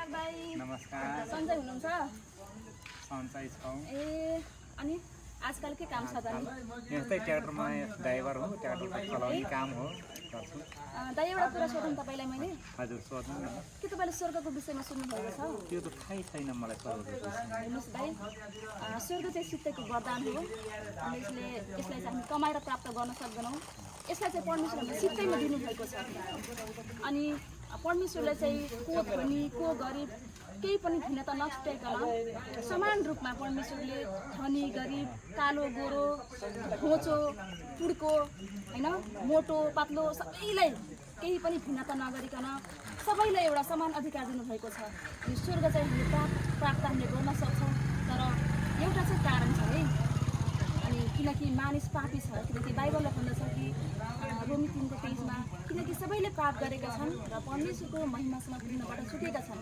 नमस्कार भाइ। नमस्कार। सन्चै हुनुहुन्छ? सन्चै छौँ। ए अनि आजकल के काम छ त नि? यस्तै ट्र्याक्टरमा ड्राइभर हो, ट्र्याक्टर चलाउने काम हो गर्छु। दाइ एउटा कुरा सोधौँ तपाईँलाई मैले। हजुर सोध्नु न। के तपाईँले स्वर्गको विषयमा सुन्नुभएको छ? त्यो त थाहै छैन मलाई स्वर्गको विषयमा। हेर्नुहोस् दाइ, स्वर्ग चाहिँ सित्तैको वरदान हो। हामीले यसलाई चाहिँ हामी कमाएर प्राप्त गर्न सक्दैनौँ। यसलाई चाहिँ परमेश्वरले सित्तैमा दिनुभएको छ। अनि परमेश्वरले चाहिँ को धनी को गरिब केही पनि भिन्नता नछुट्याइकन समान रूपमा परमेश्वरले धनी गरिब कालो गोरो घोचो पुड्को होइन मोटो पातलो सबैलाई केही पनि भिन्नता नगरिकन सबैलाई एउटा समान अधिकार दिनुभएको छ। अनि स्वर्ग चाहिँ हामीले प्राप्त हामीले गर्न सक्छौँ। तर एउटा चाहिँ कारण छ है, अनि किनकि मानिस पापी छ। किनकि बाइबलले भन्दछ कि रोमी 3:23मा किनकि सबैले पाप गरेका छन् र परमेश्वरको महिमासँग पुग्नबाट छुटेका छन्।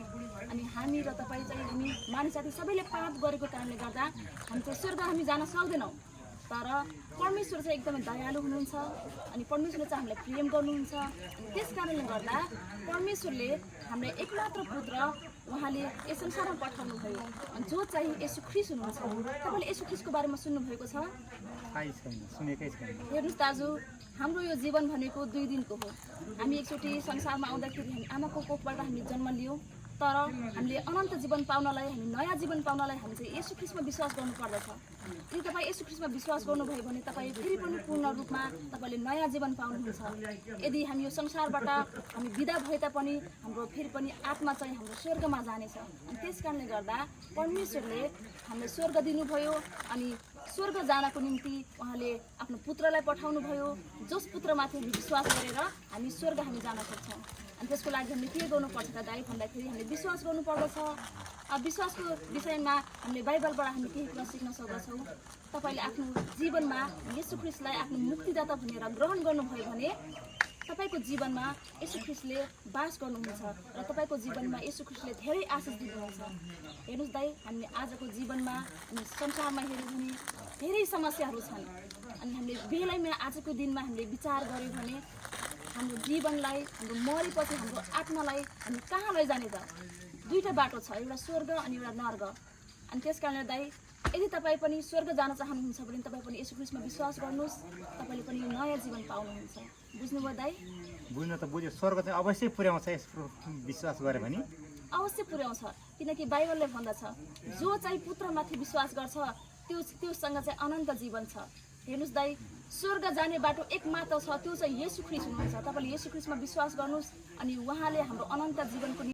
अनि हामी र तपाईँ चाहिँ हामी मानिस जाति सबैले पाप गरेको कारणले गर्दा हामी चाहिँ स्वर्ग हामी जान सक्दैनौँ। तर परमेश्वर चाहिँ एकदमै दयालु हुनुहुन्छ अनि परमेश्वरले चाहिँ हामीलाई प्रेम गर्नुहुन्छ। अनि त्यस कारणले गर्दा परमेश्वरले हामीलाई एकमात्र पुत्र उहाँले यस संसारमा पठाउनु भयो। अनि जो चाहिँ येशू ख्रीष्ट हुनुहुन्छ। तपाईँले येशू ख्रीष्टको बारेमा सुन्नुभएको छ? थाहै छैन, सुनेकै छैन। हेर्नुहोस् दाजु, हाम्रो यो जीवन भनेको 2 दिनको हो। हामी एकचोटि संसारमा आउँदाखेरि हामी आमाको कोखबाट हामी जन्म लियौँ। तर हामीले अनन्त जीवन पाउनलाई हामी नयाँ जीवन पाउनलाई हामी चाहिँ येशू ख्रीष्टमा विश्वास गर्नुपर्दछ। यदि तपाईँ येशू ख्रीष्टमा विश्वास गर्नुभयो भने तपाईँ फेरि पनि पूर्ण रूपमा तपाईँले नयाँ जीवन पाउनुहुन्छ। यदि हामी यो संसारबाट हामी बिदा भए तापनि हाम्रो फेरि पनि आत्मा चाहिँ हाम्रो स्वर्गमा जानेछ। अनि त्यस कारणले गर्दा परमेश्वरले हामीलाई स्वर्ग दिनुभयो। अनि स्वर्ग जानको निम्ति उहाँले आफ्नो पुत्रलाई पठाउनु भयो। जस पुत्रमाथि हामी विश्वास गरेर हामी स्वर्ग हामी जान सक्छौँ। अनि त्यसको लागि हामीले के गर्नुपर्छ त दाइ भन्दाखेरि हामीले विश्वास गर्नुपर्दछ। विश्वासको विषयमा हामीले बाइबलबाट हामी केही कुरा सिक्न सक्दछौँ। तपाईँले आफ्नो जीवनमा येशू ख्रीष्टलाई आफ्नो मुक्तिदाता भनेर ग्रहण गर्नुभयो भने तपाईँको जीवनमा येशू ख्रीष्टले बास गर्नुहुन्छ र तपाईँको जीवनमा येशू ख्रीष्टले धेरै आशिष दिनुहुन्छ। हेर्नुहोस् दाइ, हामी आजको जीवनमा हामी संसारमा हेऱ्यौँ भने धेरै समस्याहरू छन्। अनि हामीले बेलैमा आजको दिनमा हामीले विचार गऱ्यौँ भने हाम्रो जीवनलाई हाम्रो मरेपछि हाम्रो आत्मालाई हामी कहाँ लैजाने त? 2टा बाटो छ, एउटा स्वर्ग अनि एउटा नर्क। अनि त्यस कारणले दाइ, यदि तपाईँ पनि स्वर्ग जान चाहनुहुन्छ भने तपाईँ पनि येशू ख्रीष्टमा विश्वास गर्नुहोस्। तपाईँले पनि यो नयाँ जीवन पाउनुहुन्छ। बुझ्नुभयो दाइ? बुझ्नु त बुझ्यो। स्वर्ग चाहिँ अवश्य पुर्याउँछ यसको विश्वास गऱ्यो भने। अवश्य पुर्याउँछ। किनकि बाइबलले भन्दछ जो चाहिँ पुत्रमाथि विश्वास गर्छ त्योसँग चाहिँ अनन्त जीवन छ। हेर्नुहोस् दाइ, स्वर्ग जाने बाटो एक मात्र छ, त्यो चाहिँ येशू ख्रीष्ट हुनुहुन्छ। तपाईँले येशू ख्रीष्टमा विश्वास गर्नुहोस् अनि उहाँले हाम्रो अनन्त जीवनको